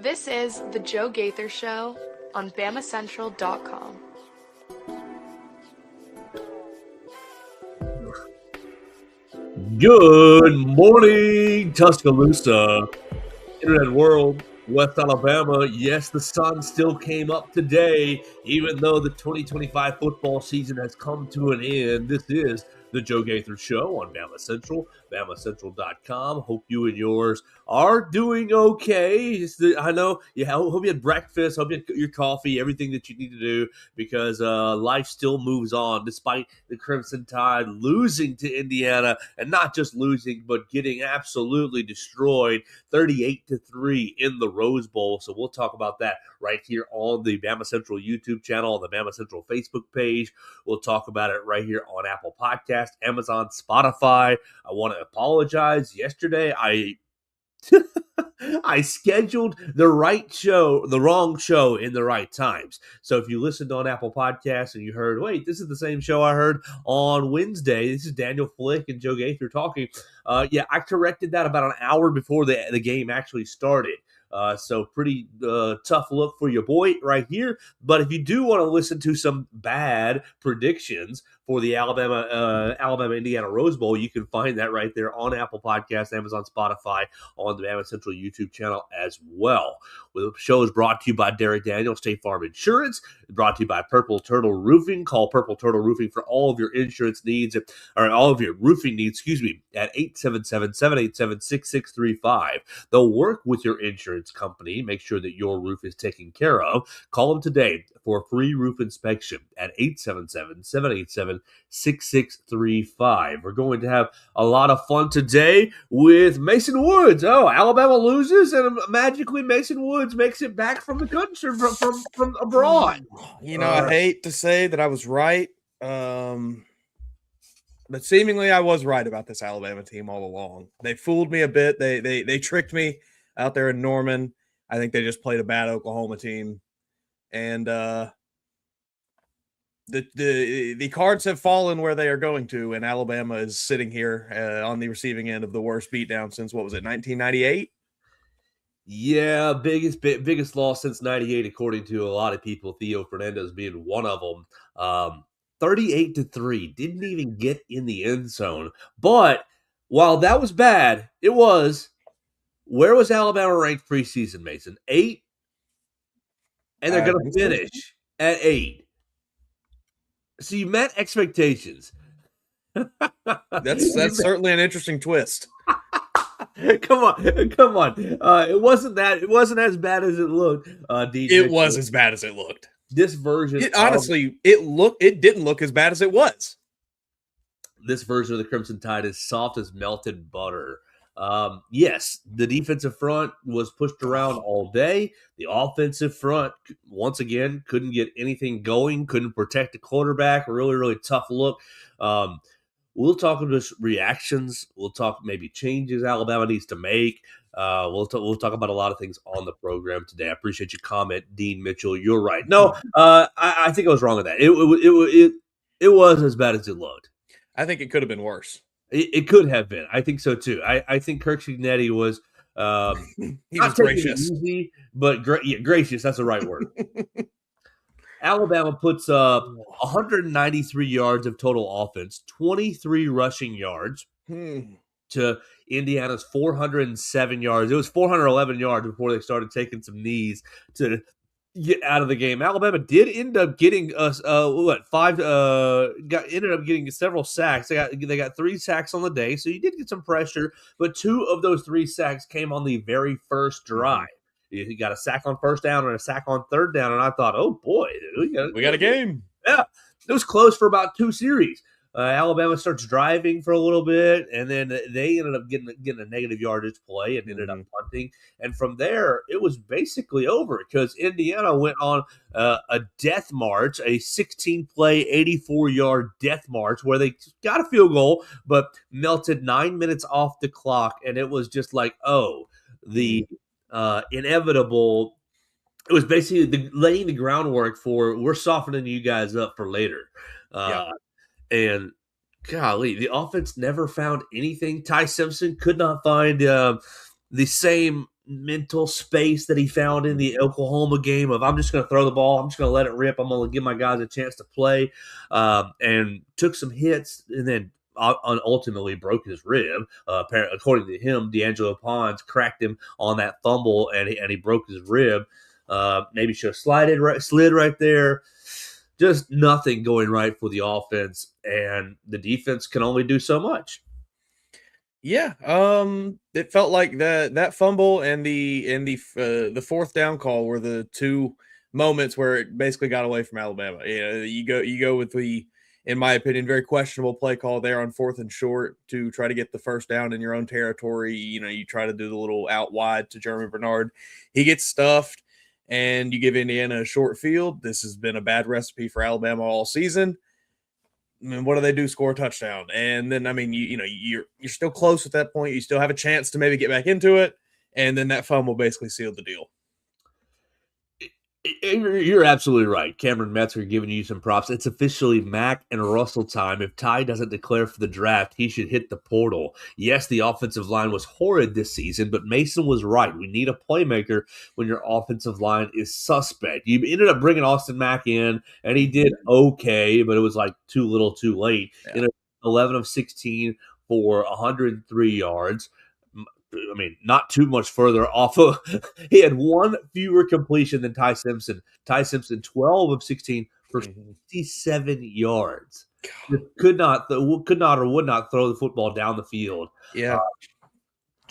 This is The Joe Gaither Show on BamaCentral.com. Good morning, Tuscaloosa, Internet World, West Alabama. Yes, the sun still came up today, even though the 2025 football season has come to an end. This is the Joe Gaither Show on Bama Central, BamaCentral.com. Hope you and yours are doing okay. I know, hope you had breakfast, hope you had your coffee, everything that you need to do, because life still moves on despite the Crimson Tide losing to Indiana, and not just losing, but getting absolutely destroyed 38-3 in the Rose Bowl. So we'll talk about that right here on the Bama Central YouTube channel, on the Bama Central Facebook page. We'll talk about it right here on Apple Podcasts, Amazon, Spotify. I want to apologize. Yesterday, I scheduled the wrong show in the right times. So if you listened on Apple Podcasts and you heard, wait, this is the same show I heard on Wednesday. This is Daniel Flick and Joe Gaither talking. I corrected that about an hour before the game actually started. So pretty tough look for your boy right here. But if you do want to listen to some bad predictions for the Alabama-Indiana Rose Bowl, you can find that right there on Apple Podcasts, Amazon, Spotify, on the Bama Central YouTube channel as well. The show is brought to you by Derek Daniel, State Farm Insurance. Brought to you by Purple Turtle Roofing. Call Purple Turtle Roofing for all of your insurance needs, or all of your roofing needs, at 877-787-6635. They'll work with your insurance company, make sure that your roof is taken care of. Call them today for a free roof inspection at 877-787-6635. We're going to have a lot of fun today with Mason Woods. Oh, Alabama loses, and magically Mason Woods makes it back from the country, from abroad. I hate to say that I was right, but seemingly I was right about this Alabama team all along. They fooled me a bit. They tricked me out there in Norman. I think they just played a bad Oklahoma team, and the cards have fallen where they are going to, and Alabama is sitting here on the receiving end of the worst beatdown since, what was it, 1998? Yeah, biggest loss since 98, according to a lot of people, Theo Fernandez being one of them. 38-3, didn't even get in the end zone. But while that was bad, where was Alabama ranked preseason, Mason? 8? And they're going to finish at 8. So you met expectations. That's certainly an interesting twist. Come on. It wasn't as bad as it looked. It was as bad as it looked. This version, it didn't look as bad as it was. This version of the Crimson Tide is soft as melted butter. Yes, the defensive front was pushed around all day. The offensive front, once again, couldn't get anything going, couldn't protect the quarterback. Really, really tough look. We'll talk about reactions. We'll talk maybe changes Alabama needs to make. We'll talk about a lot of things on the program today. I appreciate your comment, Dean Mitchell. You're right. No, I think I was wrong on that. It was as bad as it looked. I think it could have been worse. It could have been. I think so too. I think Kirk Cignetti was he was gracious, easy, but gracious. That's the right word. Alabama puts up 193 yards of total offense, 23 rushing yards to Indiana's 407 yards. It was 411 yards before they started taking some knees to get out of the game. Alabama did end up getting ended up getting several sacks. They got 3 sacks on the day, so you did get some pressure, but 2 of those 3 sacks came on the very first drive. He got a sack on first down and a sack on third down, and I thought, oh boy, we got a game. Yeah, it was close for about 2 series. Alabama starts driving for a little bit, and then they ended up getting a negative yardage play and ended up punting. And from there, it was basically over because Indiana went on a death march, a 16-play, 84-yard death march where they got a field goal but melted 9 minutes off the clock, and it was just like, the inevitable. It was basically laying the groundwork for we're softening you guys up for later. And golly, the offense never found anything. Ty Simpson could not find the same mental space that he found in the Oklahoma game of I'm just going to throw the ball, I'm just going to let it rip, I'm going to give my guys a chance to play, and took some hits and then ultimately broke his rib. Apparently, according to him, D'Angelo Pons cracked him on that fumble and he broke his rib. Maybe should have slid right there. Just nothing going right for the offense, and the defense can only do so much. Yeah, it felt like that fumble and the fourth down call were the two moments where it basically got away from Alabama. You go with the, in my opinion, very questionable play call there on 4th and short to try to get the first down in your own territory. You try to do the little out wide to Jeremy Bernard. He gets stuffed, and you give Indiana a short field. This has been a bad recipe for Alabama all season. I mean, what do they do? Score a touchdown, and then you're still close at that point. You still have a chance to maybe get back into it, and then that fumble basically sealed the deal. You're absolutely right. Cameron Metzger giving you some props. It's officially Mack and Russell time. If Ty doesn't declare for the draft, he should hit the portal. Yes, the offensive line was horrid this season, but Mason was right. We need a playmaker when your offensive line is suspect. You ended up bringing Austin Mack in, and he did okay, but it was like too little too late. Yeah. 11 of 16 for 103 yards. I mean, not too much further off of. He had one fewer completion than Ty Simpson. Ty Simpson, 12 of 16 for 57 yards. Could not or would not throw the football down the field. Yeah,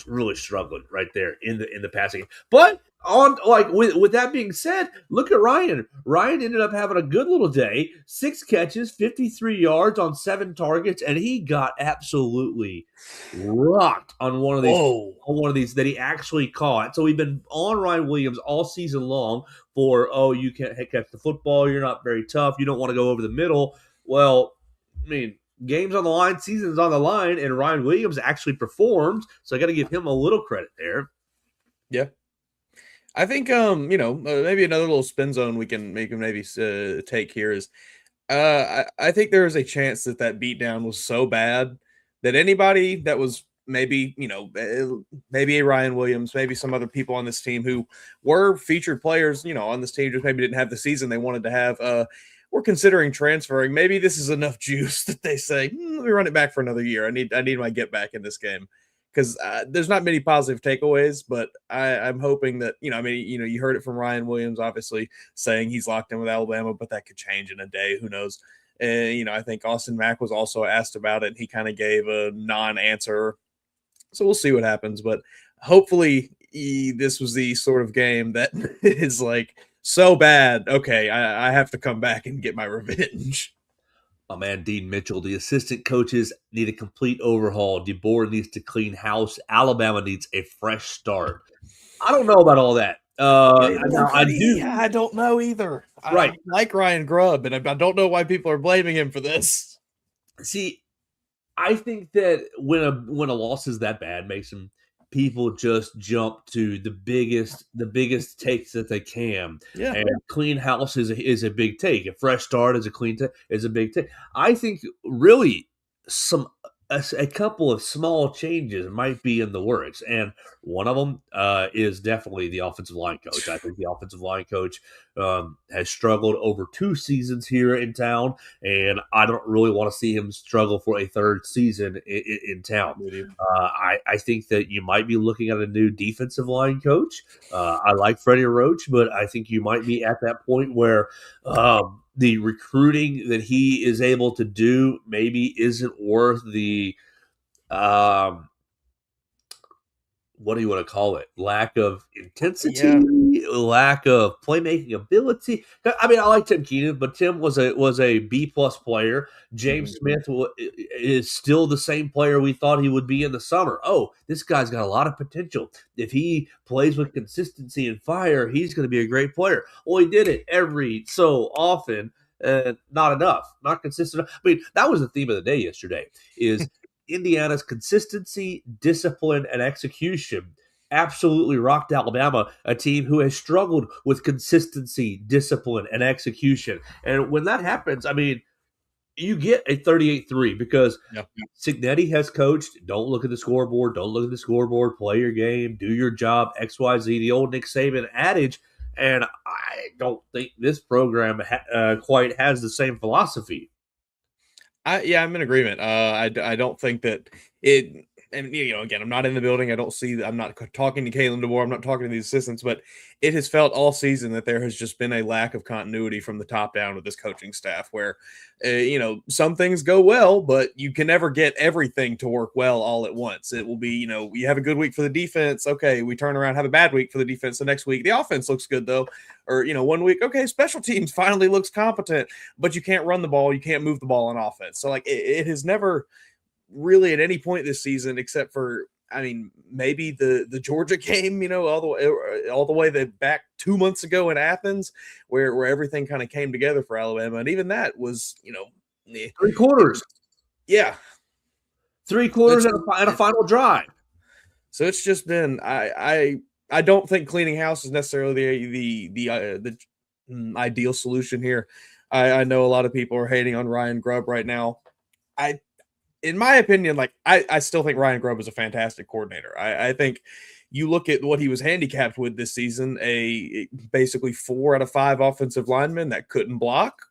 really struggling right there in the passing game. But with that being said, look at Ryan. Ryan ended up having a good little day. 6 catches, 53 yards on 7 targets, and he got absolutely rocked on one of these. Whoa. On one of these that he actually caught. So we've been on Ryan Williams all season long for you can't catch the football, you're not very tough, you don't want to go over the middle. Well, I mean, game's on the line, season's on the line, and Ryan Williams actually performed. So I got to give him a little credit there. Yeah, I think maybe another little spin zone we can maybe take here is I think there is a chance that beatdown was so bad that anybody that was maybe maybe a Ryan Williams, maybe some other people on this team who were featured players on this team just maybe didn't have the season they wanted to have. We're considering transferring. Maybe this is enough juice that they say, let me run it back for another year. I need my get back in this game, because there's not many positive takeaways, but I'm hoping that, you heard it from Ryan Williams, obviously saying he's locked in with Alabama, but that could change in a day. Who knows? I think Austin Mack was also asked about it, and he kind of gave a non-answer. So we'll see what happens, but hopefully this was the sort of game that is like, so bad, okay, I have to come back and get my revenge. My man, Dean Mitchell, the assistant coaches need a complete overhaul. DeBoer needs to clean house. Alabama needs a fresh start. I don't know about all that. I don't know either. Right. I like Ryan Grubb, and I don't know why people are blaming him for this. See, I think that when a loss is that bad, Mason, people just jump to the biggest takes that they can. Yeah. And clean house is a big take. A fresh start is a big take. I think really a couple of small changes might be in the works, and one of them is definitely the offensive line coach. I think the offensive line coach has struggled over 2 seasons here in town, and I don't really want to see him struggle for a 3rd season in town. I think that you might be looking at a new defensive line coach. I like Freddie Roach, but I think you might be at that point where the recruiting that he is able to do maybe isn't worth the what do you want to call it? Lack of intensity, lack of playmaking ability. I mean, I like Tim Keenan, but Tim was a B+ player. James Smith is still the same player we thought he would be in the summer. Oh, this guy's got a lot of potential. If he plays with consistency and fire, he's going to be a great player. Well, he did it every so often. Not enough, not consistent. I mean, that was the theme of the day yesterday, is Indiana's consistency, discipline, and execution absolutely rocked Alabama, a team who has struggled with consistency, discipline, and execution. And when that happens, I mean, you get a 38-3 because Yeah. Cignetti has coached. Don't look at the scoreboard. Don't look at the scoreboard. Play your game. Do your job. XYZ. The old Nick Saban adage. And I don't think this program quite has the same philosophy. I'm in agreement. I don't think that it. And again, I'm not in the building. I don't see. I'm not talking to Kalen DeBoer. I'm not talking to the assistants. But it has felt all season that there has just been a lack of continuity from the top down with this coaching staff. Where, some things go well, but you can never get everything to work well all at once. It will be, you have a good week for the defense. Okay, we turn around, have a bad week for the defense. The next week, the offense looks good though. Or 1 week, okay, special teams finally looks competent, but you can't run the ball, you can't move the ball on offense. So like it has never really at any point this season, except for maybe the Georgia game, all the way back 2 months ago in Athens, where everything kind of came together for Alabama, and even that was 3/4. Yeah, 3/4 and a final drive. So it's just been I don't think cleaning house is necessarily the ideal solution here. I know a lot of people are hating on Ryan Grubb right now. In my opinion, I still think Ryan Grubb is a fantastic coordinator. I think you look at what he was handicapped with this season, basically 4 out of 5 offensive linemen that couldn't block.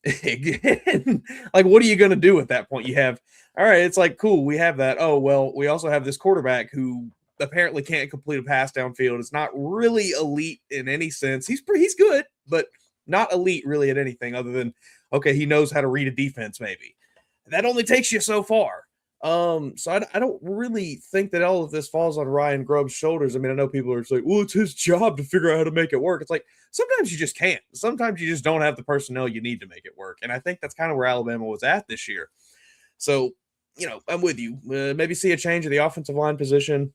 Again, what are you going to do at that point? You have, all right, it's like, cool, we have that. Oh, well, we also have this quarterback who apparently can't complete a pass downfield. It's not really elite in any sense. He's good, but not elite really at anything other than, okay, he knows how to read a defense maybe. That only takes you so far. So I don't really think that all of this falls on Ryan Grubb's shoulders. I know people are saying, well, it's his job to figure out how to make it work. It's like, sometimes you just can't. Sometimes you just don't have the personnel you need to make it work. And I think that's kind of where Alabama was at this year. So, I'm with you. Maybe see a change of the offensive line position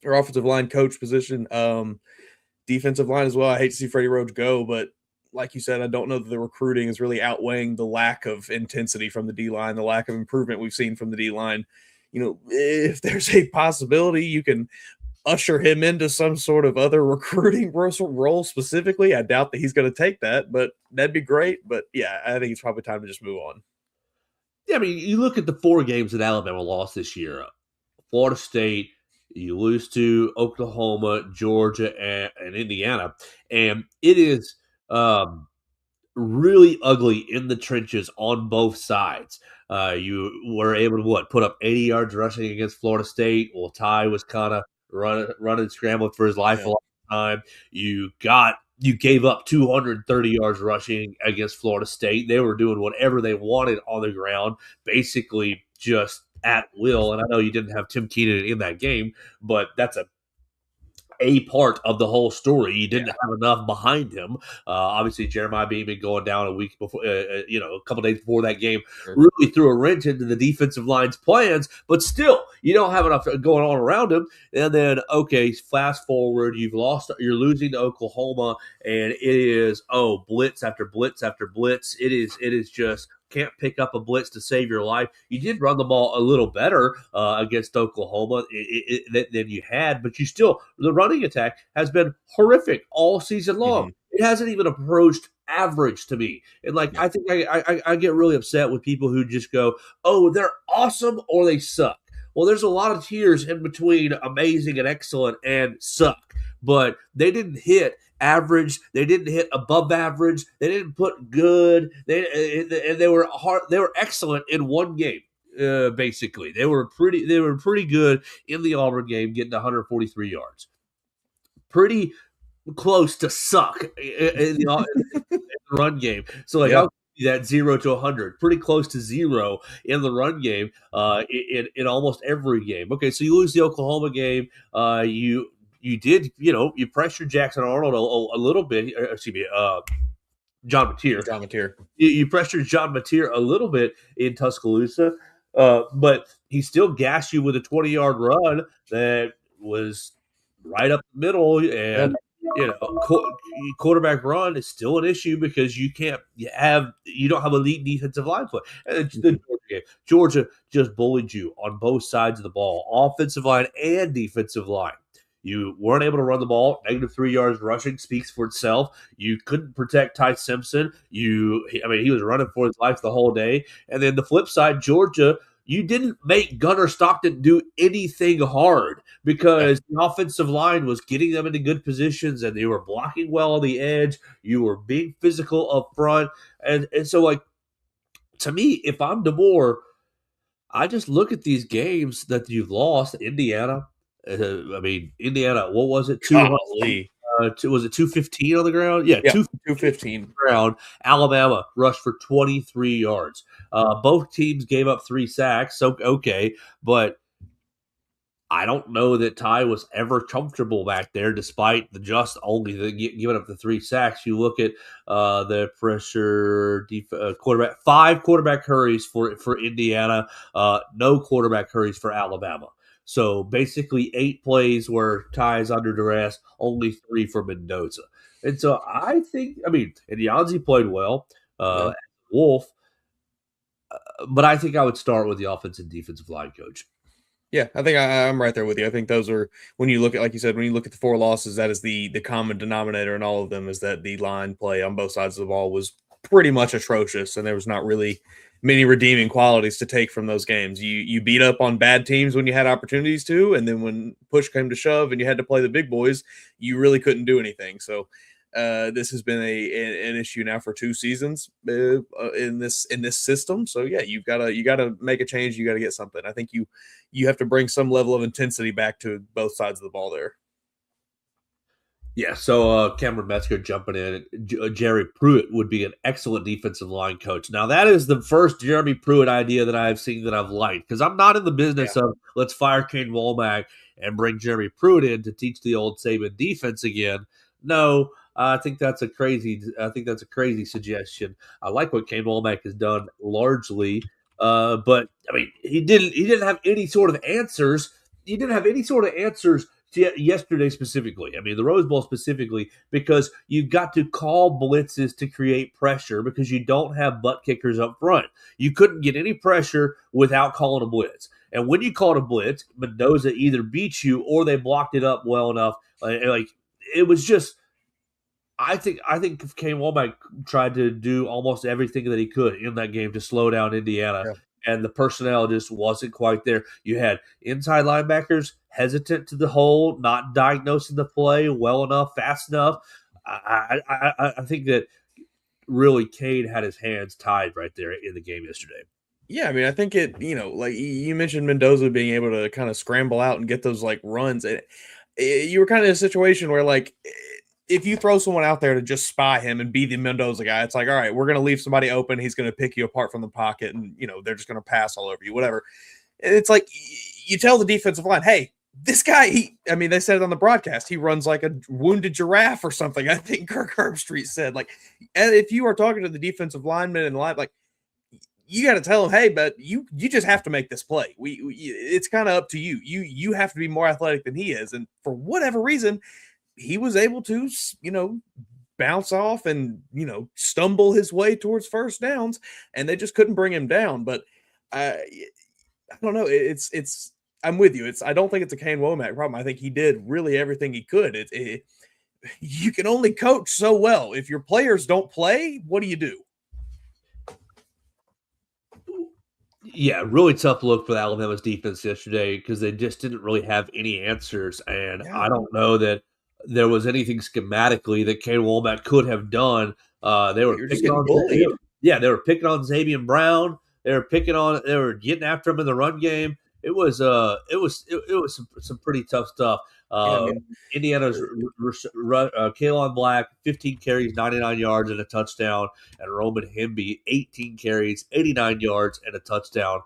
or offensive line coach position. Defensive line as well. I hate to see Freddie Rhodes go, but like you said, I don't know that the recruiting is really outweighing the lack of intensity from the D-line, the lack of improvement we've seen from the D-line. If there's a possibility you can usher him into some sort of other recruiting role specifically, I doubt that he's going to take that, but that'd be great. But yeah, I think it's probably time to just move on. Yeah, you look at the 4 games that Alabama lost this year. Florida State, you lose to Oklahoma, Georgia, and Indiana. And it is really ugly in the trenches on both sides. You were able to put up 80 yards rushing against Florida State. Well, Ty was kind of running scrambling for his life a lot of time. You gave up 230 yards rushing against Florida State. They were doing whatever they wanted on the ground, basically just at will. And I know you didn't have Tim Keenan in that game, but that's a part of the whole story. You didn't have enough behind him. Obviously, Jeremiah Beaman going down a week before, a couple days before that game, really threw a wrench into the defensive line's plans. But still, you don't have enough going on around him. And then, okay, fast forward, you're losing to Oklahoma, and it is blitz after blitz after blitz. It is just. Can't pick up a blitz to save your life. You did run the ball a little better against Oklahoma than you had, but the running attack has been horrific all season long. It hasn't even approached average to me. And I think I get really upset with people who just go, oh, they're awesome or they suck. Well, there's a lot of tiers in between amazing and excellent and suck, but they didn't hit average. They didn't hit above average. They didn't put good. They were hard. They were excellent in one game. Basically, they were pretty good in the Auburn game, getting 143 yards. Pretty close to suck in the run game. So I'll give you that 0 to 100, pretty close to 0 in the run game. In almost every game. Okay, so you lose the Oklahoma game. You did, you pressured Jackson Arnold a little bit. Excuse me, John Mateer. You pressured John Mateer a little bit in Tuscaloosa, but he still gassed you with a 20-yard run that was right up the middle. And quarterback run is still an issue because you don't have elite defensive line play. And the Georgia game, Georgia just bullied you on both sides of the ball, offensive line and defensive line. You weren't able to run the ball. -3 yards rushing speaks for itself. You couldn't protect Ty Simpson. He was running for his life the whole day. And then the flip side, Georgia, you didn't make Gunnar Stockton do anything hard because the offensive line was getting them into good positions and they were blocking well on the edge. You were being physical up front. And so, like, to me, if I'm DeBoer, I just look at these games that you've lost. Indiana, Indiana, what was it? Golly. Was it 215 on the ground? Yeah, Yeah, 215 on the ground. Alabama rushed for 23 yards. Both teams gave up 3 sacks. So, okay, but I don't know that Ty was ever comfortable back there, despite giving up the 3 sacks. You look at the pressure quarterback, 5 quarterback hurries for Indiana, no quarterback hurries for Alabama. So basically 8 plays where Ty's under duress, only 3 for Mendoza. And so I think, and Yanzi played well, Wolf, but I think I would start with the offensive and defensive line coach. Yeah, I think I'm right there with you. I think those are, when you look at, like you said, when you look at the 4 losses, that is the common denominator in all of them, is that the line play on both sides of the ball was pretty much atrocious, and there was not really many redeeming qualities to take from those games. You beat up on bad teams when you had opportunities to, and then when push came to shove and you had to play the big boys, you really couldn't do anything. So this has been an issue now for 2 seasons in this system. So yeah, you gotta make a change. You got to get something. I think you have to bring some level of intensity back to both sides of the ball there. Yeah, so Cameron Metzger jumping in. Jerry Pruitt would be an excellent defensive line coach. Now, that is the first Jeremy Pruitt idea that I've seen that I've liked, because I'm not in the business of let's fire Kane Womack and bring Jeremy Pruitt in to teach the old Saban defense again. No, I think that's a crazy suggestion. I like what Kane Womack has done largely, but he didn't have any sort of answers. He didn't have any sort of answers yesterday specifically. The Rose Bowl specifically, because you've got to call blitzes to create pressure because you don't have butt kickers up front. You couldn't get any pressure without calling a blitz. And when you called a blitz, Mendoza either beat you or they blocked it up well enough. It was just, I think Kane Womack tried to do almost everything that he could in that game to slow down Indiana. Yeah. And the personnel just wasn't quite there. You had inside linebackers hesitant to the hole, not diagnosing the play well enough, fast enough. I think that really Cade had his hands tied right there in the game yesterday. Yeah, I think it, like you mentioned Mendoza being able to kind of scramble out and get those runs. You were kind of in a situation where if you throw someone out there to just spy him and be the Mendoza guy, it's like, all right, we're going to leave somebody open. He's going to pick you apart from the pocket and, they're just going to pass all over you, whatever. And it's like, you tell the defensive line, hey, this guy, they said it on the broadcast, he runs like a wounded giraffe or something. I think Kirk Herbstreit said, if you are talking to the defensive lineman and you got to tell him, hey, but you just have to make this play. It's kind of up to you. You have to be more athletic than he is. And for whatever reason, he was able to, bounce off and, stumble his way towards first downs, and they just couldn't bring him down. But I don't know. I'm with you. I don't think it's a Kane Womack problem. I think he did really everything he could. You can only coach so well. If your players don't play, what do you do? Yeah, really tough look for Alabama's defense yesterday because they just didn't really have any answers. And I don't know that there was anything schematically that Kane Womack could have done. They were picking on bullied. They were picking on Xavier Brown. They were getting after him in the run game. It was some pretty tough stuff. Indiana's Kaelon Black, 15 carries, 99 yards and a touchdown, and Roman Hemby, 18 carries, 89 yards and a touchdown.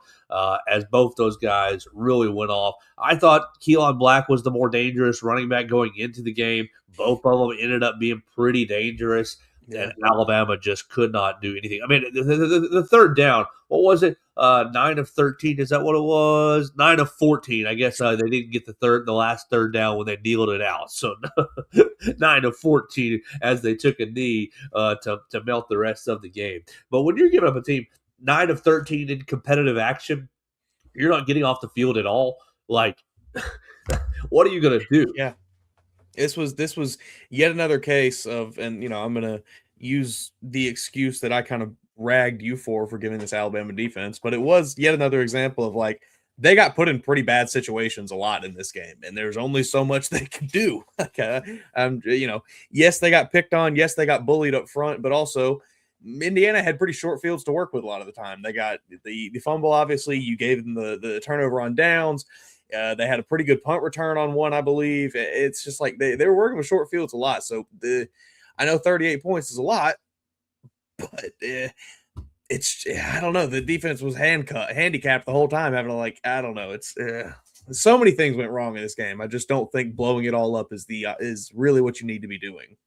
As both those guys really went off. I thought Kaelon Black was the more dangerous running back going into the game. Both of them ended up being pretty dangerous. And Alabama just could not do anything. The third down, what was it? 9 of 13. Is that what it was? 9 of 14. I guess they didn't get the last third down when they kneeled it out. So 9 of 14 as they took a knee to melt the rest of the game. But when you're giving up a team 9 of 13 in competitive action, you're not getting off the field at all. what are you going to do? Yeah. This was yet another case of, and I'm gonna use the excuse that I kind of ragged you for giving this Alabama defense, but it was yet another example of like they got put in pretty bad situations a lot in this game, and there's only so much they can do. Okay, yes, they got picked on, yes, they got bullied up front, but also Indiana had pretty short fields to work with a lot of the time. They got the fumble, obviously. You gave them the turnover on downs. They had a pretty good punt return on one, I believe. It's just like they were working with short fields a lot. So I know 38 points is a lot, but it's I don't know. The defense was handicapped the whole time, having to I don't know. It's so many things went wrong in this game. I just don't think blowing it all up is really what you need to be doing.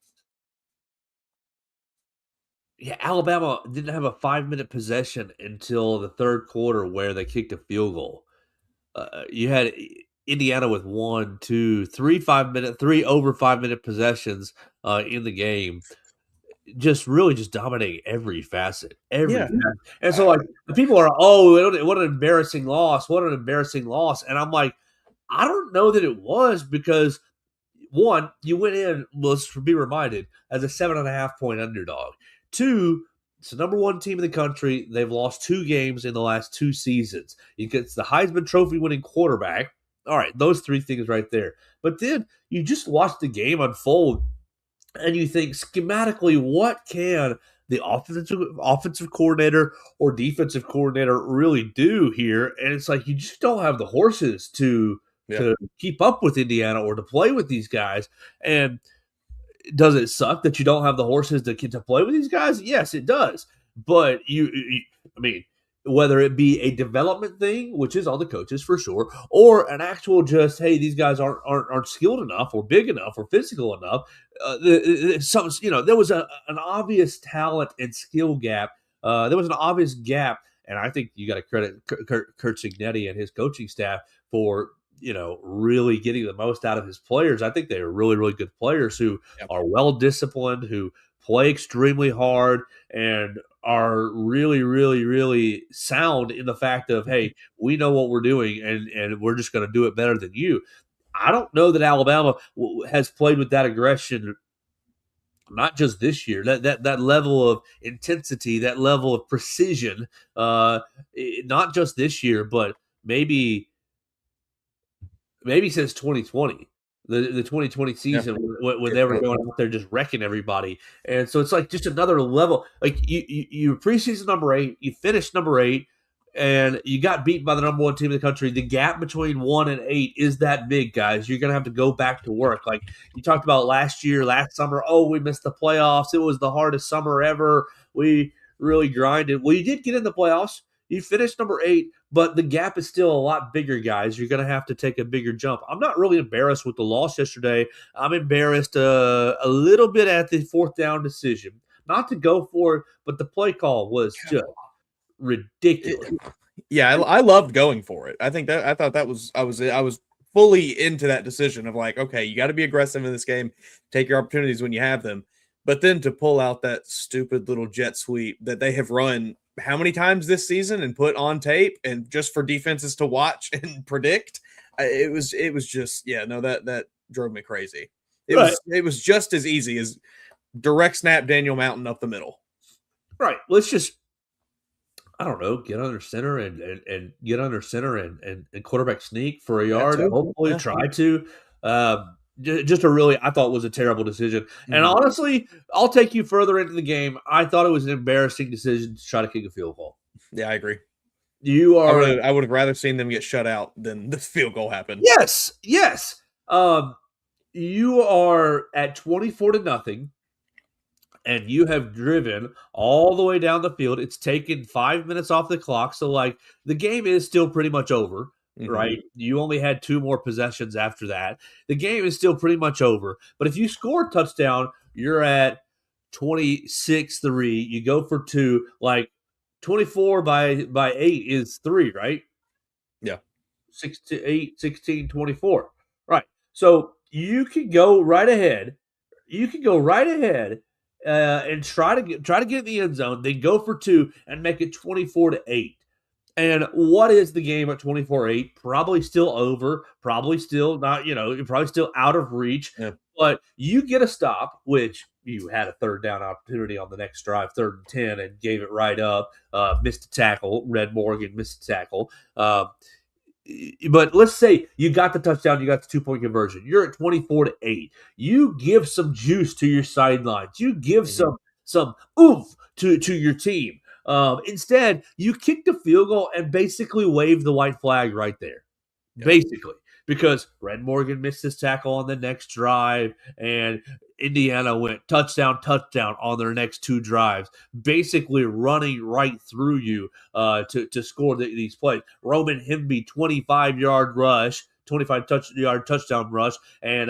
Yeah, Alabama didn't have a 5-minute possession until the third quarter where they kicked a field goal. You had Indiana with 1, 2, 3 5-minute, 3 over 5-minute possessions in the game, just really just dominating every facet, Yeah. And so, like, the people are, oh, what an embarrassing loss, what an embarrassing loss, and I'm like, I don't know that it was because one, you went in, let's be reminded, as a 7.5 point underdog. Two, it's the number one team in the country. They've lost 2 games in the last 2 seasons. It's the Heisman Trophy winning quarterback. All right, those 3 things right there. But then you just watch the game unfold, and you think schematically, what can the offensive coordinator or defensive coordinator really do here? And it's like you just don't have the horses to keep up with Indiana or to play with these guys. And does it suck that you don't have the horses to play with these guys? Yes, it does. But I mean, whether it be a development thing, which is on the coaches for sure, or an actual just, hey, these guys aren't skilled enough or big enough or physical enough. There was an obvious talent and skill gap. There was an obvious gap, and I think you got to credit Kurt Cignetti and his coaching staff for really getting the most out of his players. I think they are really, really good players who are well disciplined, who play extremely hard, and are really, really, really sound in the fact of, hey, we know what we're doing, and we're just going to do it better than you. I don't know that Alabama has played with that aggression, not just this year. That level of intensity, that level of precision, not just this year, but maybe since 2020, the 2020 season when they were going out there just wrecking everybody. And so it's like just another level. Like you preseason number 8, you finished number 8, and you got beaten by the number 1 team in the country. The gap between 1 and 8 is that big, guys. You're going to have to go back to work. Like you talked about last summer. Oh, we missed the playoffs. It was the hardest summer ever. We really grinded. Well, you did get in the playoffs. You finished number 8, but the gap is still a lot bigger, guys. You're going to have to take a bigger jump. I'm not really embarrassed with the loss yesterday. I'm embarrassed a little bit at the 4th down decision. Not to go for it, but the play call was just ridiculous. I loved going for it. I was fully into that decision of like, okay, you got to be aggressive in this game. Take your opportunities when you have them. But then to pull out that stupid little jet sweep that they have run how many times this season and put on tape and just for defenses to watch and predict, it was just that drove me crazy. It was just as easy as direct snap Daniel Mountain up the middle. Right. Let's just, I don't know, get under center and get under center and quarterback sneak for a yard. Hopefully try to. Just I thought was a terrible decision. Mm-hmm. And honestly, I'll take you further into the game. I thought it was an embarrassing decision to try to kick a field goal. Yeah, I agree. I would have rather seen them get shut out than the field goal happen. Yes. You are at 24-0, and you have driven all the way down the field. It's taken 5 minutes off the clock, so like the game is still pretty much over. Mm-hmm. Right? You only had 2 more possessions after that. The game is still pretty much over. But if you score a touchdown, you're at 26-3. You go for 2. Like 24 by 8 is 3, right? Yeah. 6 to 8, 16, 24. Right. So you can go right ahead. And try to get in the end zone. Then go for 2 and make it 24-8. And what is the game at 24-8? Probably still over, probably still not, probably still out of reach. Yeah. But you get a stop, which you had a third down opportunity on the next drive, 3rd and 10, and gave it right up. Missed a tackle. Red Morgan missed a tackle. But let's say you got the touchdown, you got the 2-point conversion. You're at 24-8. You give some juice to your sidelines. You give some oomph to your team. Instead, you kick the field goal and basically wave the white flag right there. Yeah. Basically, because Red Morgan missed his tackle on the next drive, and Indiana went touchdown on their next 2 drives, basically running right through you to score these plays. Roman Himby, 25-yard rush, 25-yard touchdown rush, and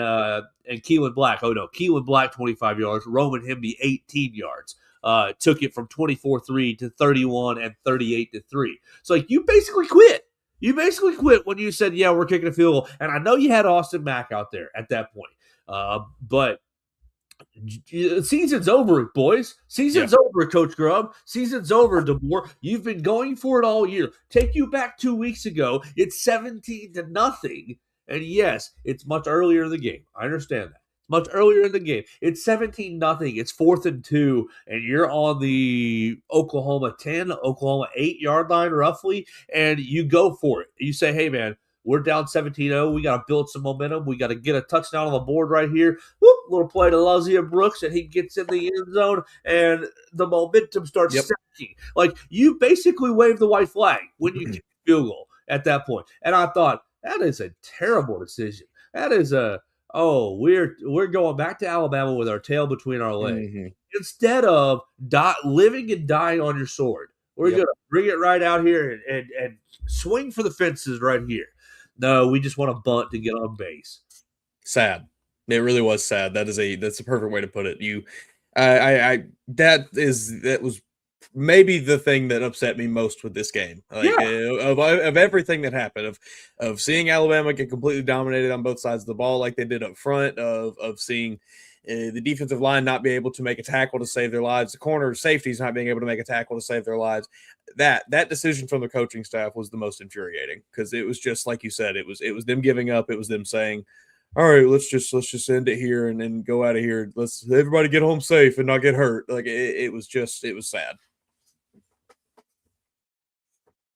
Keelan Black. Oh no, Keelan Black 25 yards, Roman Himby 18 yards. Took it from 24-3 to 31 and 38-3. So you basically quit. You basically quit when you said, yeah, we're kicking a field goal. And I know you had Austin Mack out there at that point. But season's over, boys. Season's over, Coach Grubb. Season's over, DeBoer. You've been going for it all year. Take you back 2 weeks ago. It's 17-0. And yes, it's much earlier in the game. I understand that. Much earlier in the game. It's 17-0. It's 4th and 2, and you're on the Oklahoma 10, Oklahoma 8-yard line roughly, and you go for it. You say, hey, man, we're down 17-0. We got to build some momentum. We got to get a touchdown on the board right here. Whoop, little play to Lazia Brooks, and he gets in the end zone, and the momentum starts stacking. You basically wave the white flag when you kick the field goal at that point. And I thought, that is a terrible decision. That is we're going back to Alabama with our tail between our legs. Instead of living and dying on your sword, we're going to bring it right out here and swing for the fences right here. No, we just want to bunt to get on base. Sad. It really was sad. That's a perfect way to put it. That was maybe the thing that upset me most with this game. Of everything that happened, of seeing Alabama get completely dominated on both sides of the ball like they did up front, of seeing the defensive line not be able to make a tackle to save their lives, the corner safeties not being able to make a tackle to save their lives. That decision from the coaching staff was the most infuriating, because it was just like you said, it was them giving up. It was them saying, all right, let's just end it here and then go out of here. Let's everybody get home safe and not get hurt. It was sad.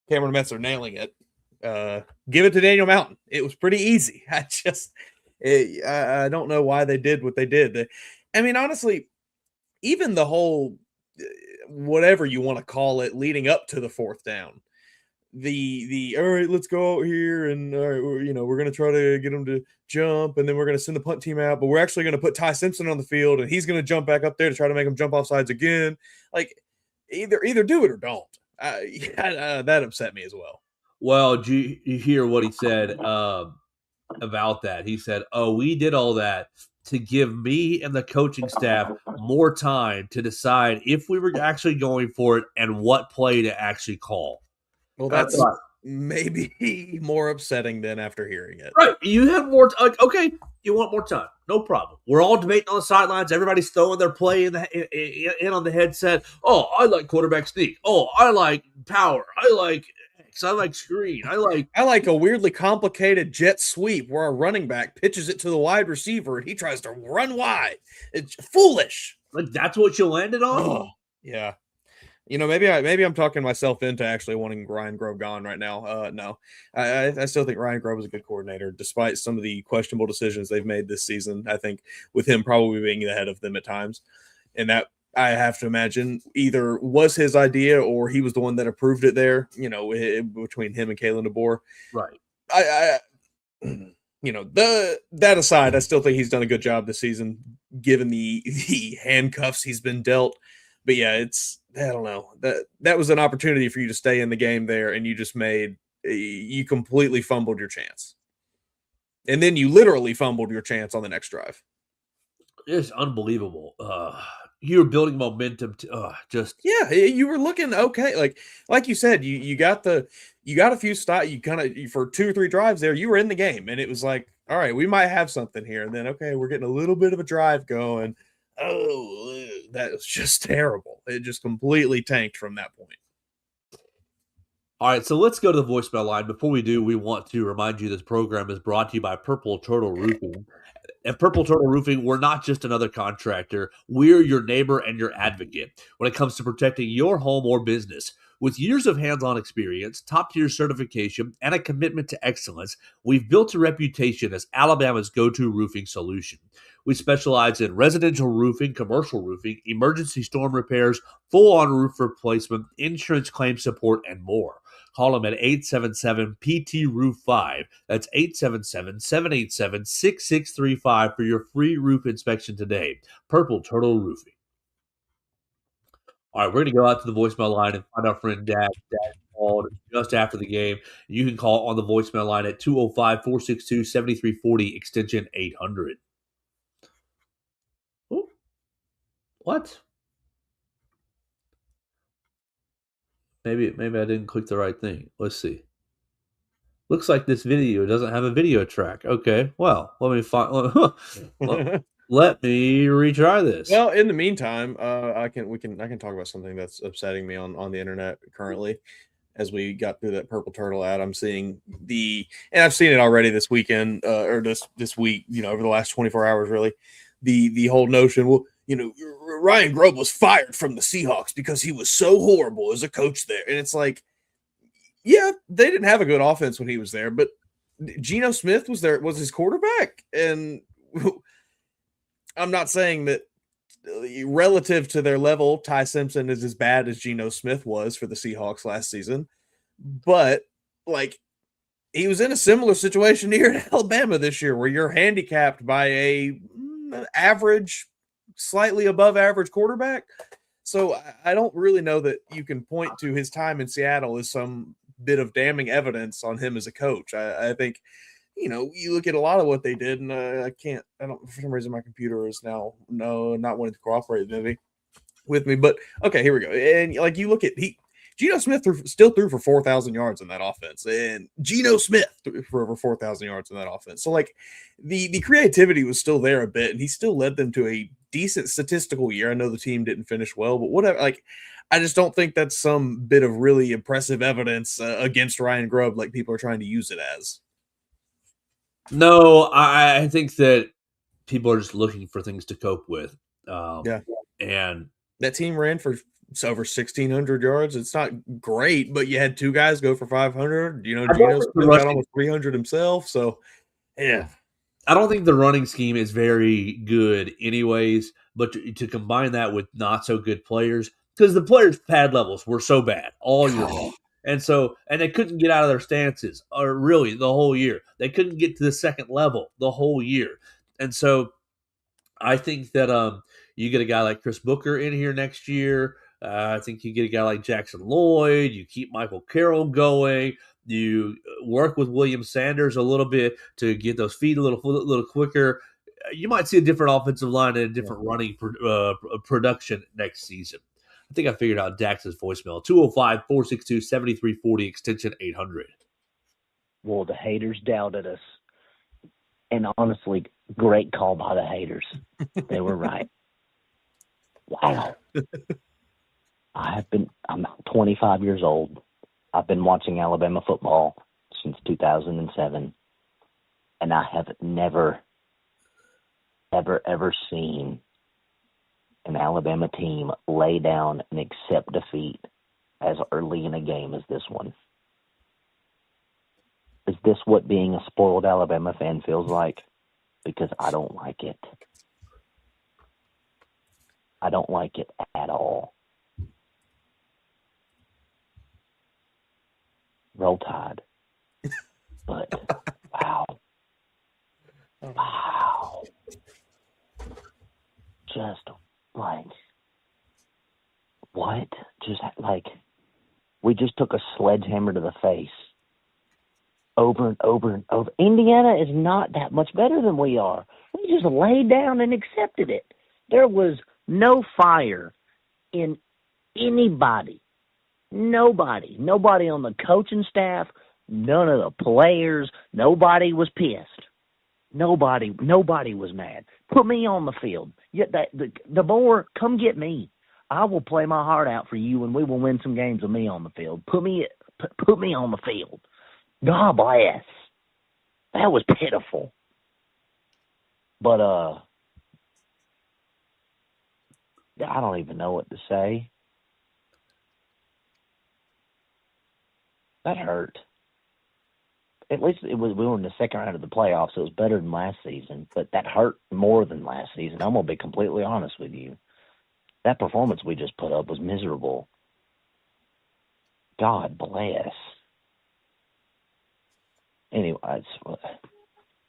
Cameron Metzer nailing it. Give it to Daniel Mountain. It was pretty easy. I don't know why they did what they did. Honestly, even the whole whatever you want to call it leading up to the 4th down, the all right, let's go out here and we're going to try to get them to jump, and then we're going to send the punt team out, but we're actually going to put Ty Simpson on the field, and he's going to jump back up there to try to make them jump off sides again. Either do it or don't. That upset me as well. Well, did you hear what he said about that? He said, we did all that to give me and the coaching staff more time to decide if we were actually going for it and what play to actually call. Well, that's maybe more upsetting than after hearing it. Right. You have more okay, you want more time. No problem. We're all debating on the sidelines. Everybody's throwing their play in on the headset. Oh, I like quarterback sneak. Oh, I like power. I like X. I like screen. I like a weirdly complicated jet sweep where a running back pitches it to the wide receiver and he tries to run wide. It's foolish. That's what you landed on? Oh, yeah. Maybe I'm talking myself into actually wanting Ryan Grove gone right now. No, I still think Ryan Grove is a good coordinator, despite some of the questionable decisions they've made this season. I think with him probably being ahead of them at times, and that I have to imagine either was his idea or he was the one that approved it there. Between him and Kalen DeBoer, right? That aside, I still think he's done a good job this season, given the handcuffs he's been dealt. But yeah, I don't know. That was an opportunity for you to stay in the game there, and you completely fumbled your chance. And then you literally fumbled your chance on the next drive. It's unbelievable. You were building momentum you were looking okay. Like you said, you got a few stops. You kind of for 2 or 3 drives there, you were in the game, and it was like, all right, we might have something here. And then okay, we're getting a little bit of a drive going. Oh, that was just terrible. It just completely tanked from that point. All right, so let's go to the voicemail line. Before we do, we want to remind you this program is brought to you by Purple Turtle Roofing. At Purple Turtle Roofing, we're not just another contractor. We're your neighbor and your advocate when it comes to protecting your home or business. With years of hands-on experience, top-tier certification, and a commitment to excellence, we've built a reputation as Alabama's go-to roofing solution. We specialize in residential roofing, commercial roofing, emergency storm repairs, full-on roof replacement, insurance claim support, and more. Call them at 877-PT-ROOF-5. That's 877-787-6635 for your free roof inspection today. Purple Turtle Roofing. All right, we're going to go out to the voicemail line and find our friend Dad. Dad called just after the game. You can call on the voicemail line at 205-462-7340, extension 800. Ooh, what? Maybe I didn't click the right thing. Let's see. Looks like this video doesn't have a video track. Okay, well, let me find. Let me retry this. Well, in the meantime, I can talk about something that's upsetting me on the internet currently. As we got through that Purple Turtle ad, I'm seeing and I've seen it already this weekend or this week. Over the last 24 hours, really, the whole notion. Well, Ryan Grubb was fired from the Seahawks because he was so horrible as a coach there, and it's like, yeah, they didn't have a good offense when he was there, but Geno Smith was his quarterback, and I'm not saying that relative to their level, Ty Simpson is as bad as Geno Smith was for the Seahawks last season, but he was in a similar situation here in Alabama this year, where you're handicapped by a average, slightly above average quarterback. So I don't really know that you can point to his time in Seattle as some bit of damning evidence on him as a coach. I think, you look at a lot of what they did, and for some reason my computer is now not wanting to cooperate with me. But okay, here we go. And you look at Geno Smith still threw for 4,000 yards in that offense, and Geno Smith threw for over 4,000 yards in that offense. So the creativity was still there a bit, and he still led them to a decent statistical year. I know the team didn't finish well, but whatever. I just don't think that's some bit of really impressive evidence against Ryan Grubb like people are trying to use it as. No, I think that people are just looking for things to cope with. Yeah. And that team ran for over 1,600 yards. It's not great, but you had two guys go for 500. Geno's got almost 300 himself. So, yeah. I don't think the running scheme is very good anyways, but to combine that with not so good players, because the players' pad levels were so bad all year long. And they couldn't get out of their stances, or really the whole year. They couldn't get to the second level the whole year. And so I think that you get a guy like Chris Booker in here next year. I think you get a guy like Jackson Lloyd. You keep Michael Carroll going. You work with William Sanders a little bit to get those feet a little quicker. You might see a different offensive line and a different running production next season. I think I figured out Dax's voicemail. 205-462-7340, extension 800. Well, the haters doubted us. And honestly, great call by the haters. They were right. Wow. I'm 25 years old. I've been watching Alabama football since 2007. And I have never, ever seen an Alabama team lay down and accept defeat as early in a game as this one. Is this what being a spoiled Alabama fan feels like? Because I don't like it. I don't like it at all. Roll Tide. But, wow. Wow. Just what? We just took a sledgehammer to the face. Over and over and over. Indiana is not that much better than we are. We just laid down and accepted it. There was no fire in anybody. Nobody on the coaching staff, none of the players, nobody was pissed. Nobody was mad. Put me on the field. The more, come get me. I will play my heart out for you, and we will win some games with me on the field. Put me Put me on the field. God bless. That was pitiful. But I don't even know what to say. That hurt. At least we were in the second round of the playoffs, so it was better than last season. But that hurt more than last season. I'm gonna be completely honest with you. That performance we just put up was miserable. God bless. Anyway,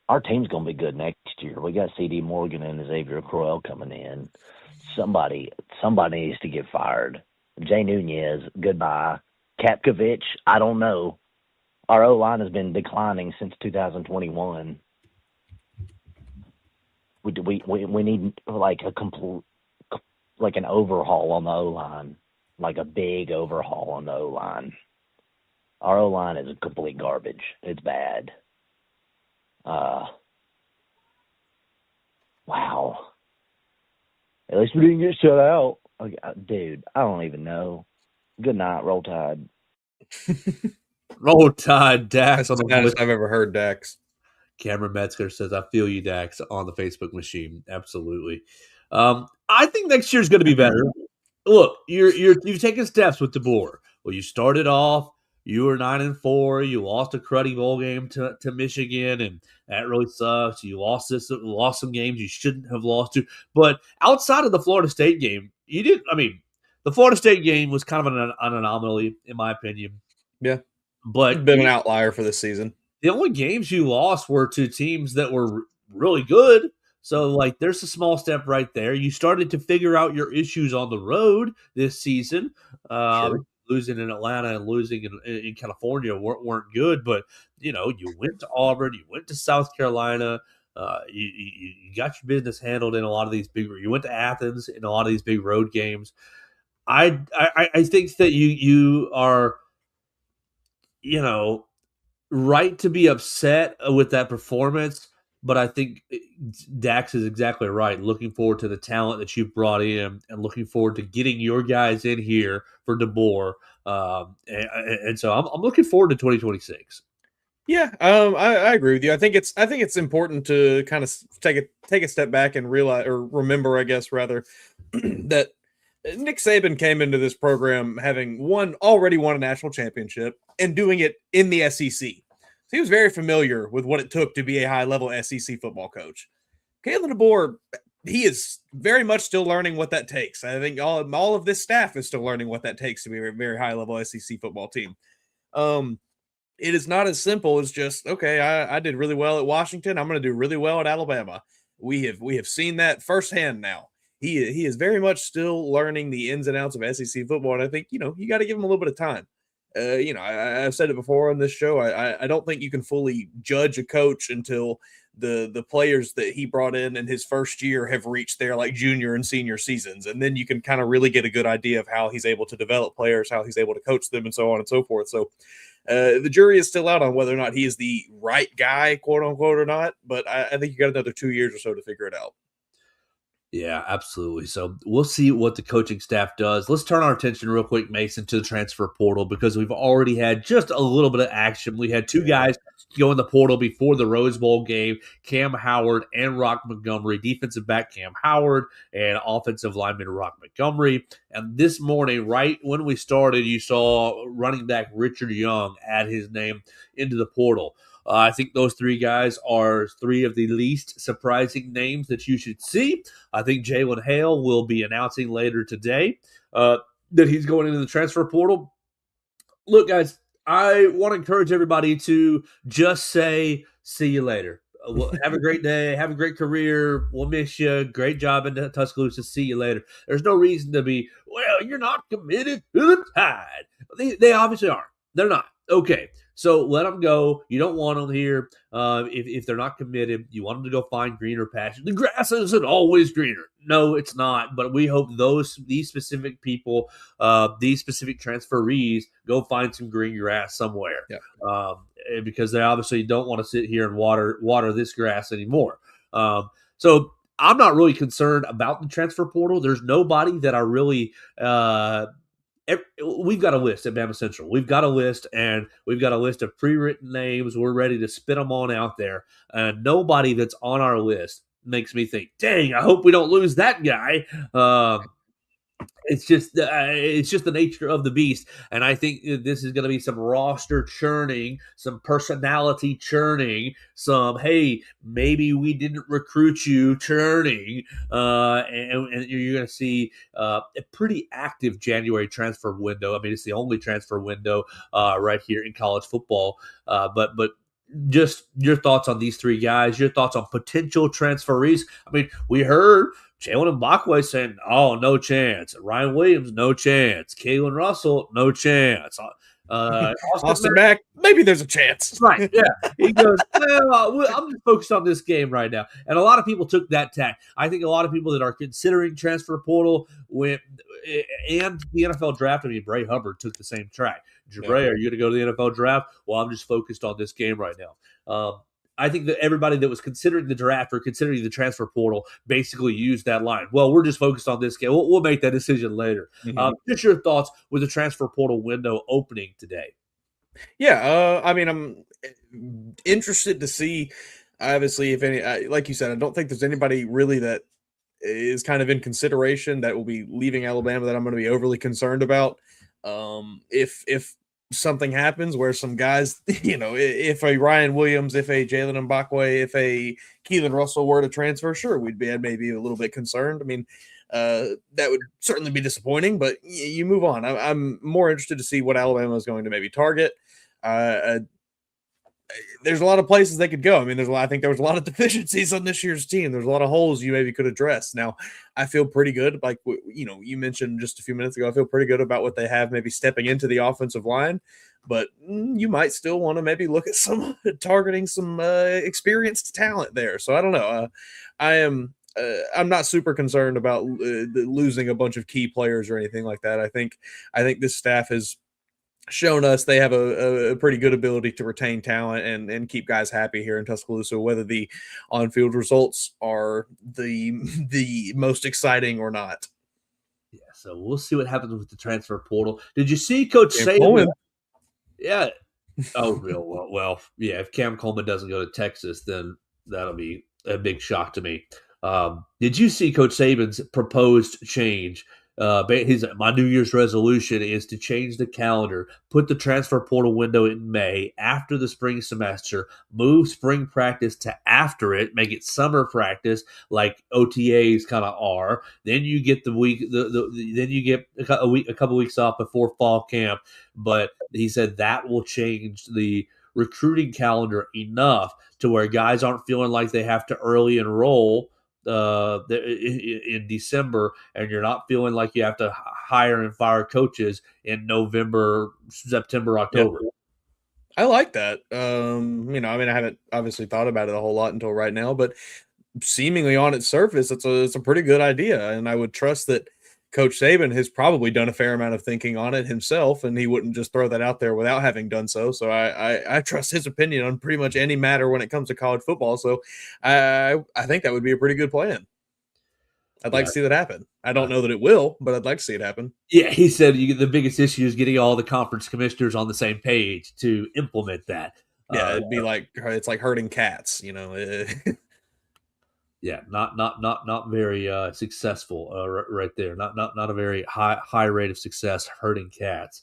our team's gonna be good next year. We got C.D. Morgan and Xavier Crowell coming in. Somebody needs to get fired. Jay Nunez, goodbye. Kapkovich, I don't know. Our O-line has been declining since 2021. We need like a complete, like an overhaul on the O-line, like a big overhaul on the O-line. Our O-line is complete garbage. It's bad. Wow. At least we didn't get shut out. Dude, I don't even know. Good night, Roll Tide. Roll Tide, Dax. That's the best I've ever heard, Dax. Cameron Metzger says, I feel you, Dax, on the Facebook machine. Absolutely. I think next year's going to be better. Look, you've taken steps with DeBoer. Well, you started off, you were 9-4. You lost a cruddy bowl game to Michigan, and that really sucks. You lost some games you shouldn't have lost to. But outside of the Florida State game, you didn't. I mean, the Florida State game was kind of an anomaly, in my opinion. Yeah, but it's been an outlier for this season. The only games you lost were to teams that were really good. So, like, there's a small step right there. You started to figure out your issues on the road this season. Sure. Losing in Atlanta and losing in California weren't good. But, you went to Auburn. You went to South Carolina. You got your business handled in a lot of these big – you went to Athens in a lot of these big road games. I think that you are, right to be upset with that performance, but I think Dax is exactly right. Looking forward to the talent that you've brought in and looking forward to getting your guys in here for DeBoer. And so I'm looking forward to 2026. Yeah, I agree with you. I think it's important to kind of take a step back and realize, or remember, I guess, rather, that Nick Saban came into this program having already won a national championship and doing it in the SEC. So he was very familiar with what it took to be a high-level SEC football coach. Kalen DeBoer, he is very much still learning what that takes. I think all of this staff is still learning what that takes to be a very high-level SEC football team. It is not as simple as just, okay, I did really well at Washington. I'm going to do really well at Alabama. We have seen that firsthand now. He is very much still learning the ins and outs of SEC football, and I think, you got to give him a little bit of time. I've said it before on this show. I don't think you can fully judge a coach until the players that he brought in his first year have reached their like junior and senior seasons, and then you can kind of really get a good idea of how he's able to develop players, how he's able to coach them, and so on and so forth. So the jury is still out on whether or not he is the right guy, quote unquote, or not. But I think you got another 2 years or so to figure it out. Yeah, absolutely. So we'll see what the coaching staff does. Let's turn our attention real quick, Mason, to the transfer portal because we've already had just a little bit of action. We had two guys go in the portal before the Rose Bowl game, Cam Howard and Rock Montgomery, defensive back Cam Howard and offensive lineman Rock Montgomery. And this morning, right when we started, you saw running back Richard Young add his name into the portal. I think those three guys are three of the least surprising names that you should see. I think Jalen Hale will be announcing later today that he's going into the transfer portal. Look, guys, I want to encourage everybody to just say, see you later. Have a great day. Have a great career. We'll miss you. Great job in Tuscaloosa. See you later. There's no reason to be, well, you're not committed to the Tide. They obviously aren't. They're not. Okay. So let them go. You don't want them here. If they're not committed, you want them to go find greener pastures. The grass isn't always greener. No, it's not. But we hope these specific people, these specific transferees, go find some green grass somewhere. Yeah. Because they obviously don't want to sit here and water this grass anymore. So I'm not really concerned about the transfer portal. There's nobody that I really we've got a list at BamaCentral. We've got a list, and we've got a list of pre-written names. We're ready to spit them on out there. Nobody that's on our list makes me think, dang, I hope we don't lose that guy. It's just the nature of the beast, and I think this is going to be some roster churning, some personality churning, some hey, maybe we didn't recruit you churning, and you're going to see a pretty active January transfer window. I mean, it's the only transfer window right here in college football, but just your thoughts on these three guys, your thoughts on potential transferees. I mean, we heard Jalen Mbakwe saying, oh, no chance. Ryan Williams, no chance. Kalen Russell, no chance. Austin Mack, maybe there's a chance. Right, yeah. He goes, well, I'm just focused on this game right now. And a lot of people took that tack. I think a lot of people that are considering transfer portal and the NFL draft, I mean, Bray Hubbard took the same track. Bray, are you going to go to the NFL draft? Well, I'm just focused on this game right now. I think that everybody that was considering the draft or considering the transfer portal basically used that line. Well, we're just focused on this game. We'll make that decision later. Just your thoughts with the transfer portal window opening today. Yeah, I mean, I'm interested to see, obviously, if any, like you said, I don't think there's anybody really that is kind of in consideration that will be leaving Alabama that I'm going to be overly concerned about. If something happens where some guys, if a Ryan Williams, if a Jalen Mbakwe, if a Keelan Russell were to transfer, sure, we'd be maybe a little bit concerned. I mean, that would certainly be disappointing, but you move on. I'm more interested to see what Alabama is going to maybe target. There's a lot of places they could go. I mean, I think there was a lot of deficiencies on this year's team. There's a lot of holes you maybe could address. Now, I feel pretty good. Like, you mentioned just a few minutes ago, I feel pretty good about what they have maybe stepping into the offensive line, but you might still want to maybe look at some targeting some experienced talent there. So I don't know. I'm not super concerned about losing a bunch of key players or anything like that. I think this staff has shown us they have a pretty good ability to retain talent and keep guys happy here in Tuscaloosa, whether the on-field results are the most exciting or not. Yeah, so we'll see what happens with the transfer portal. Did you see Coach Saban? Yeah. Oh, well, yeah. If Cam Coleman doesn't go to Texas, then that'll be a big shock to me. Did you see Coach Saban's proposed change? My New Year's resolution is to change the calendar, put the transfer portal window in May after the spring semester, move spring practice to after it, make it summer practice like OTAs kind of are. Then you get then you get a couple weeks off before fall camp. But he said that will change the recruiting calendar enough to where guys aren't feeling like they have to early enroll in December, and you're not feeling like you have to hire and fire coaches in November, September, October. Yeah. I like that. I mean, I haven't obviously thought about it a whole lot until right now, but seemingly on its surface, it's a pretty good idea. And I would trust that Coach Saban has probably done a fair amount of thinking on it himself, and he wouldn't just throw that out there without having done so. So I trust his opinion on pretty much any matter when it comes to college football. So I think that would be a pretty good plan. I'd like to see that happen. I don't know that it will, but I'd like to see it happen. Yeah, he said the biggest issue is getting all the conference commissioners on the same page to implement that. Yeah, it'd be like it's like herding cats, Yeah, not very successful right there. Not a very high rate of success hurting cats.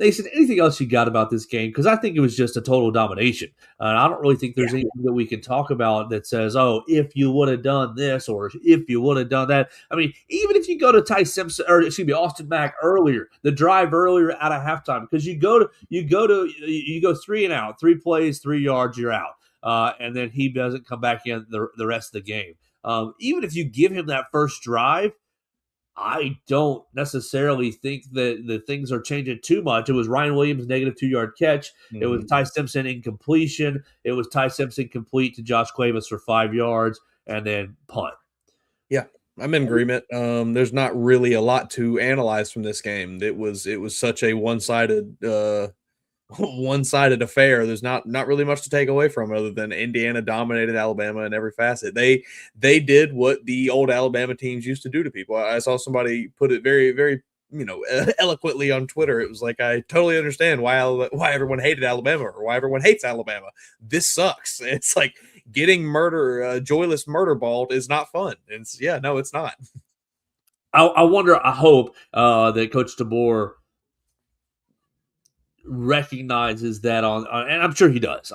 Nathan, anything else you got about this game? Because I think it was just a total domination. And I don't really think there's anything that we can talk about that says, oh, if you would have done this or if you would have done that. I mean, even if you go to Austin Mack earlier, the drive earlier out of halftime, because you go 3 and out, 3 plays, 3 yards, you're out. And then he doesn't come back in the rest of the game. Even if you give him that first drive, I don't necessarily think that the things are changing too much. It was Ryan Williams' negative 2-yard catch. Mm-hmm. It was Ty Simpson incompletion. It was Ty Simpson complete to Josh Cuevas for 5 yards and then punt. Yeah, I'm in agreement. There's not really a lot to analyze from this game. It was such a one-sided affair. There's not really much to take away from other than Indiana dominated Alabama in every facet. They did what the old Alabama teams used to do to people. I saw somebody put it very, very eloquently on Twitter. It was like, I totally understand why everyone hated Alabama or why everyone hates Alabama. This sucks. It's like getting joyless murder balled is not fun. It's it's not. I wonder. I hope that Coach DeBoer recognizes that and I'm sure he does.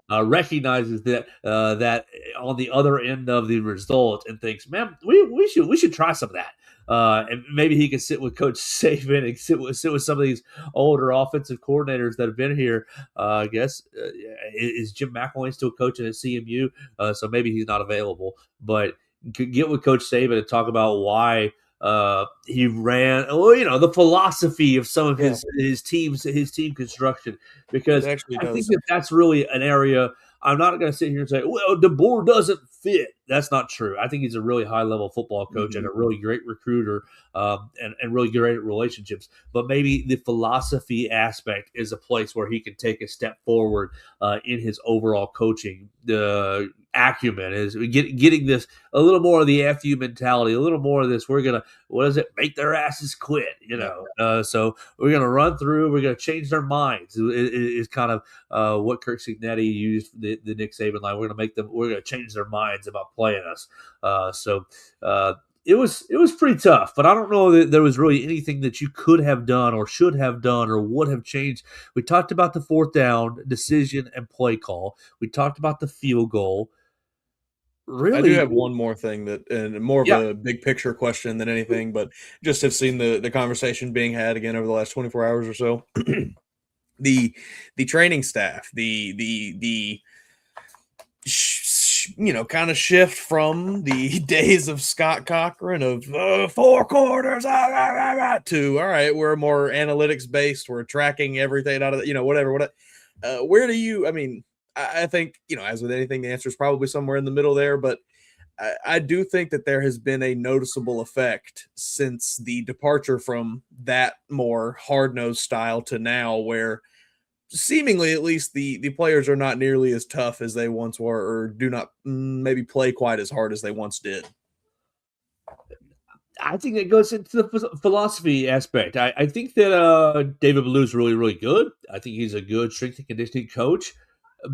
Recognizes that that on the other end of the result and thinks, man, we should try some of that. And maybe he can sit with Coach Saban and sit with some of these older offensive coordinators that have been here. I guess is Jim McElwain still coaching at CMU? So maybe he's not available, but get with Coach Saban and talk about why he ran, the philosophy of some of his team construction, because I think that's really an area. I'm not going to sit here and say, well, DeBoer doesn't fit. That's not true. I think he's a really high level football coach and a really great recruiter, and really great at relationships. But maybe the philosophy aspect is a place where he can take a step forward in his overall coaching. The acumen is getting this a little more of the FU mentality, a little more of this. We're gonna make their asses quit, so we're gonna run through. We're gonna change their minds. Is kind of what Kirk Cignetti used the Nick Saban line. We're gonna change their minds about playing us. It was pretty tough, but I don't know that there was really anything that you could have done or should have done or would have changed. We talked about the fourth down decision and play call. We talked about the field goal. Really, I do have one more thing and more of a big picture question than anything, but just have seen the conversation being had again over the last 24 hours or so. the training staff, the kind of shift from the days of Scott Cochran of 4 quarters to, all right, we're more analytics based. We're tracking everything out of whatever. Where do you? I mean, I think, as with anything, the answer is probably somewhere in the middle there. But I do think that there has been a noticeable effect since the departure from that more hard-nosed style to now, where seemingly at least the players are not nearly as tough as they once were, or do not maybe play quite as hard as they once did. I think it goes into the philosophy aspect. I think that David Ballou is really, really good. I think he's a good strength and conditioning coach.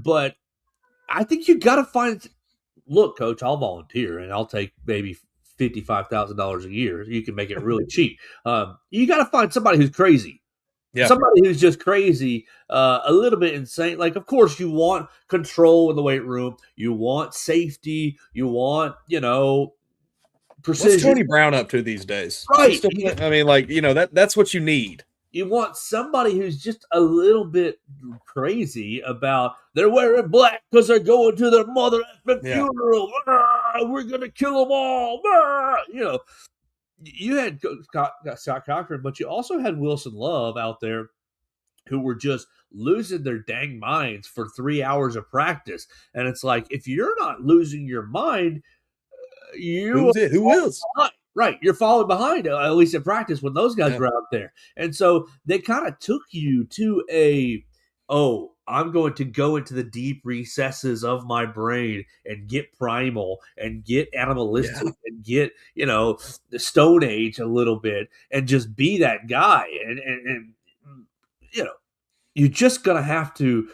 But I think you got to find – look, Coach, I'll volunteer, and I'll take maybe $55,000 a year. You can make it really cheap. You got to find somebody who's crazy. Yeah. Somebody who's just crazy, a little bit insane. Like, of course, you want control in the weight room. You want safety. You want, precision. What's Tony Brown up to these days? Right. I mean, that's what you need. You want somebody who's just a little bit crazy about they're wearing black because they're going to their mother funeral. We're going to kill them all. You had Scott Cochran, but you also had Wilson Love out there who were just losing their dang minds for 3 hours of practice. And it's like, if you're not losing your mind, who is? Right, you're falling behind, at least in practice, when those guys were out there. And so they kind of took you to I'm going to go into the deep recesses of my brain and get primal and get animalistic and get, the Stone Age a little bit and just be that guy. And you're just going to have to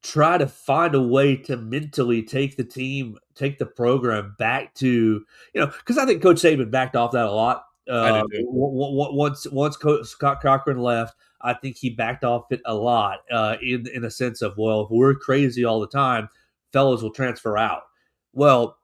try to find a way to mentally take the program back to, because I think Coach Saban backed off that a lot. Once Coach Scott Cochran left, I think he backed off it a lot in the sense of, well, if we're crazy all the time, fellows will transfer out. Well,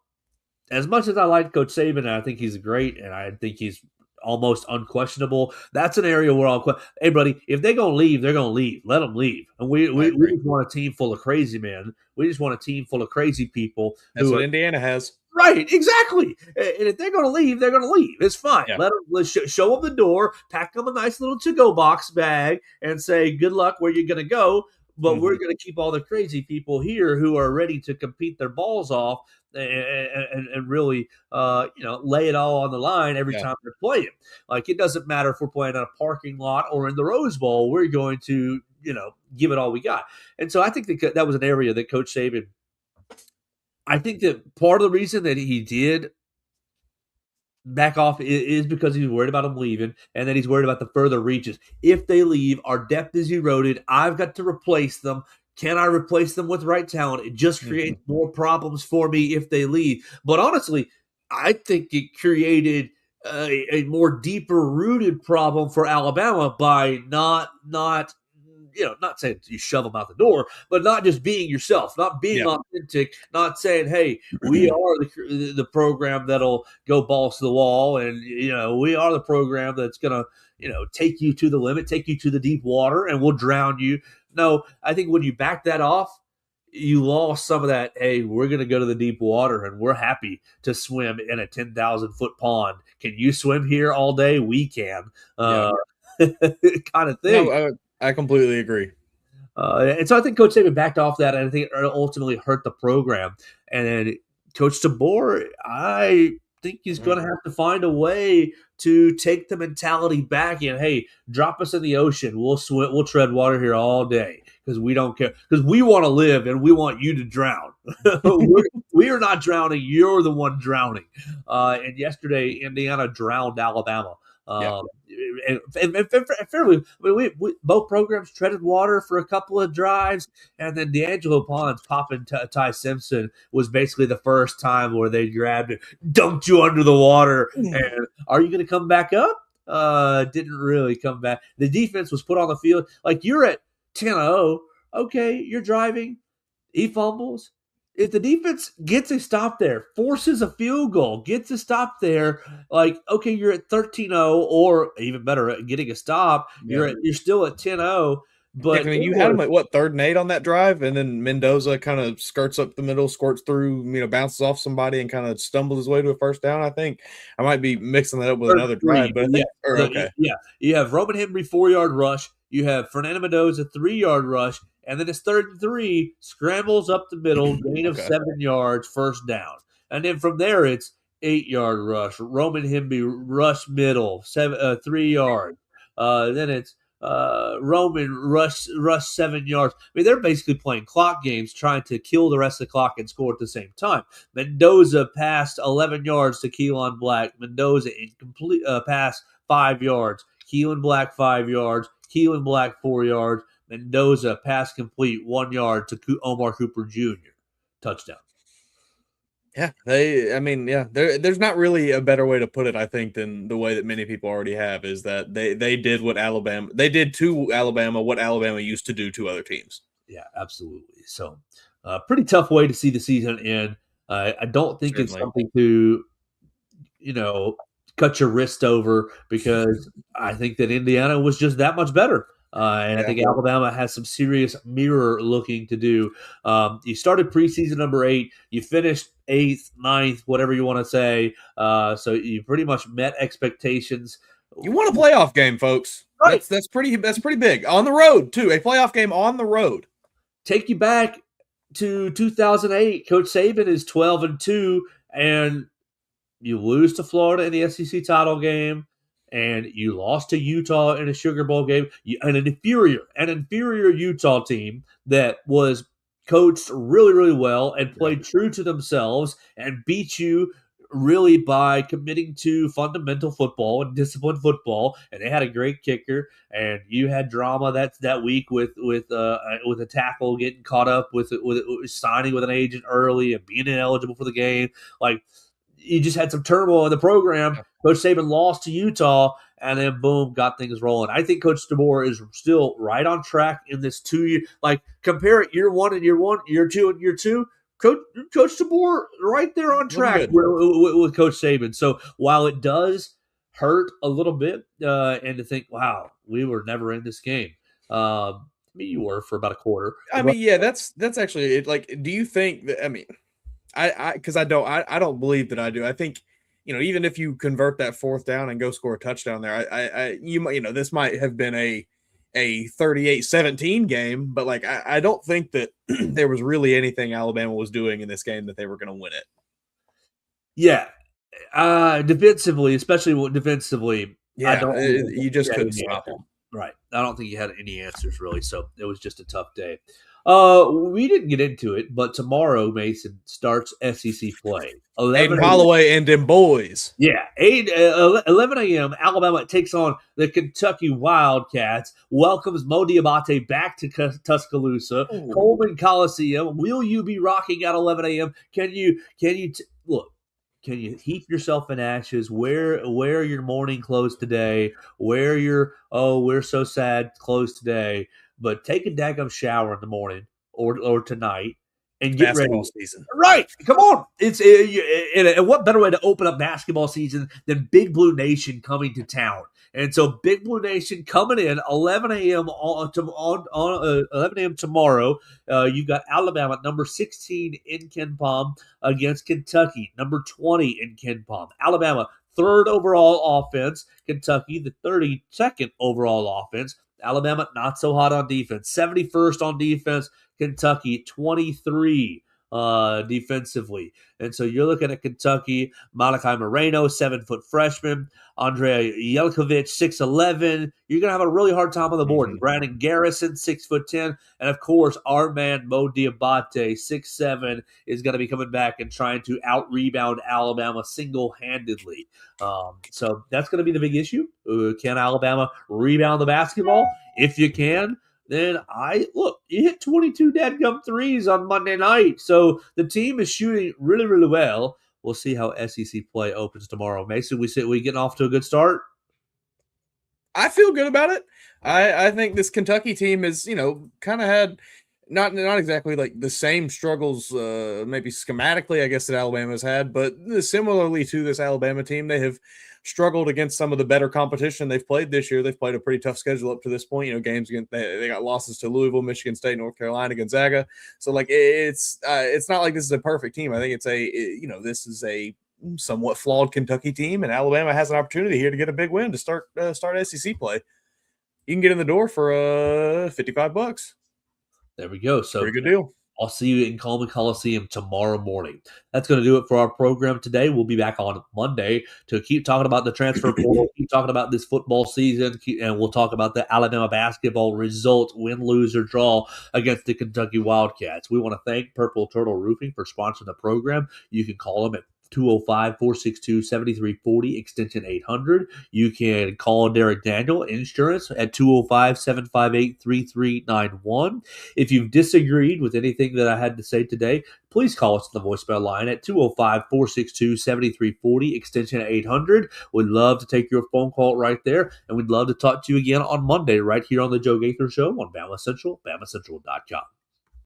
as much as I like Coach Saban, and I think he's great, and I think he's almost unquestionable, that's an area where hey, buddy, if they're going to leave, they're going to leave. Let them leave. And we just want a team full of crazy men. We just want a team full of crazy people. That's what Indiana has. Right, exactly. And if they're going to leave, they're going to leave. It's fine. Yeah. Let's show them the door, pack them a nice little to-go box bag, and say, good luck where you're going to go. But we're going to keep all the crazy people here who are ready to compete their balls off and really, lay it all on the line every time they're playing. Like, it doesn't matter if we're playing in a parking lot or in the Rose Bowl. We're going to, give it all we got. And so I think that was an area that Coach Saban, I think that part of the reason that he did back off is because he's worried about them leaving, and then he's worried about the further reaches. If they leave, our depth is eroded. I've got to replace them. Can I replace them with right talent? It just creates more problems for me if they leave. But honestly, I think it created a more deeper rooted problem for Alabama by not saying you shove them out the door, but not just being yourself, not being authentic, not saying, hey, we are the program that'll go balls to the wall. And, we are the program that's going to, take you to the limit, take you to the deep water, and we'll drown you. No, I think when you back that off, you lost some of that, hey, we're going to go to the deep water and we're happy to swim in a 10,000-foot pond. Can you swim here all day? We can. Kind of thing. No, I completely agree. And so I think Coach Saban backed off that, and I think it ultimately hurt the program. And then Coach DeBoer, I think he's going to have to find a way to take the mentality back in. Hey, drop us in the ocean. We'll swim. We'll tread water here all day because we don't care. Because we want to live and we want you to drown. We are not drowning. You're the one drowning. And yesterday, Indiana drowned Alabama. And fairly, we both programs treaded water for a couple of drives, and then D'Angelo Pons popping Ty Simpson was basically the first time where they grabbed it, dunked you under the water, and are you going to come back up? Didn't really come back. The defense was put on the field. Like, you're at 10-0. Okay, you're driving. He fumbles. If the defense gets a stop there, forces a field goal, gets a stop there, like, okay, you're at 13-0, or even better, getting a stop, you're still at 10-0. But you had them at 3rd and 8 on that drive, and then Mendoza kind of skirts up the middle, squirts through, bounces off somebody, and kind of stumbles his way to a first down. I think I might be mixing that up with another drive, but I think, okay, you have Roman Henry 4-yard rush, you have Fernando Mendoza 3-yard rush. And then it's 3rd and 3, scrambles up the middle, gain of 7 yards, first down. And then from there, it's 8-yard rush. Roman Hemby rush middle, 3 yards. Then it's Roman rush 7 yards. I mean, they're basically playing clock games, trying to kill the rest of the clock and score at the same time. Mendoza passed 11 yards to Keelan Black. Mendoza incomplete pass 5 yards. Keelan Black 5 yards. Keelan Black 4 yards. Mendoza pass complete 1 yard to Omar Cooper Jr. Touchdown. Yeah, there's not really a better way to put it, I think, than the way that many people already have, is that they did what they did to Alabama what Alabama used to do to other teams. Yeah, absolutely. So, pretty tough way to see the season end. I don't think it's something to, cut your wrist over, because I think that Indiana was just that much better. And I think Alabama has some serious mirror looking to do. You started preseason number 8. You finished 8th, 9th, whatever you want to say. So you pretty much met expectations. You won a playoff game, folks. Right. That's pretty big. On the road, too. A playoff game on the road. Take you back to 2008. Coach Saban is 12-2, and you lose to Florida in the SEC title game. And you lost to Utah in a Sugar Bowl game, an inferior Utah team that was coached really, really well and played true to themselves and beat you really by committing to fundamental football and disciplined football. And they had a great kicker, and you had drama that week with a tackle getting caught up with signing with an agent early and being ineligible for the game. Like, you just had some turmoil in the program. Coach Saban lost to Utah, and then boom, got things rolling. I think Coach DeBoer is still right on track in this 2 year. Like, compare it year 1 and year 1, year 2 and year 2. Coach DeBoer right there on track with Coach Saban. So while it does hurt a little bit, and to think, wow, we were never in this game. You were for about a quarter. That's actually it. Like, do you think that? Because I don't believe that I do. I think, even if you convert that 4th down and go score a touchdown there, this might have been a 38-17 game, but like, I don't think that there was really anything Alabama was doing in this game that they were going to win it. Yeah. Defensively, especially defensively. You just couldn't stop them. Right. I don't think you had any answers really. So it was just a tough day. We didn't get into it, but tomorrow, Mason, starts SEC play. 11 Aiden Holloway and them boys. Yeah, 11 a.m. Alabama takes on the Kentucky Wildcats. Welcomes Mo Diabate back to Tuscaloosa, Coleman Coliseum. Will you be rocking at 11 a.m.? Can you look? Can you heap yourself in ashes? Wear your mourning clothes today. Wear your we're so sad clothes today. But take a daggum shower in the morning or tonight and get Basketball ready. season. Right. Come on. It's and what better way to open up basketball season than Big Blue Nation coming to town? And so Big Blue Nation coming in 11 a.m. on 11 a.m. tomorrow. You've got Alabama number 16 in Ken Palm against Kentucky number 20 in Ken Palm. Alabama third overall offense. Kentucky the 32nd overall offense. Alabama not so hot on defense. 71st on defense. Kentucky 23 defensively. And so you're looking at Kentucky, Malachi Moreno, 7-foot freshman, Andrea Jelkovic, 6'11". You're going to have a really hard time on the board. Brandon Garrison, 6'10". And, of course, our man Mo Diabate, 6'7", is going to be coming back and trying to out-rebound Alabama single-handedly. So that's going to be the big issue. Can Alabama rebound the basketball? If you can, then you hit 22 dadgum threes on Monday night. So the team is shooting really, really well. We'll see how SEC play opens tomorrow. Mason, we getting off to a good start? I feel good about it. I think this Kentucky team is, kind of had not exactly like the same struggles, maybe schematically, I guess, that Alabama's had, but similarly to this Alabama team, they have struggled against some of the better competition they've played this year. They've played a pretty tough schedule up to this point. Games against they got losses to Louisville, Michigan State, North Carolina, Gonzaga. So like it's not like this is a perfect team. I think it's this is a somewhat flawed Kentucky team, and Alabama has an opportunity here to get a big win to start SEC play. You can get in the door for $55. There we go. So pretty good deal. I'll see you in Coleman Coliseum tomorrow morning. That's going to do it for our program today. We'll be back on Monday to keep talking about the transfer portal, keep talking about this football season, and we'll talk about the Alabama basketball results, win, lose, or draw against the Kentucky Wildcats. We want to thank Purple Turtle Roofing for sponsoring the program. You can call them at 205-462-7340, extension 800. You can call Derek Daniel Insurance at 205-758-3391. If you've disagreed with anything that I had to say today, please call us on the voicemail line at 205-462-7340, extension 800. We'd love to take your phone call right there, and we'd love to talk to you again on Monday right here on the Joe Gaither Show on BamaCentral, BamaCentral.com.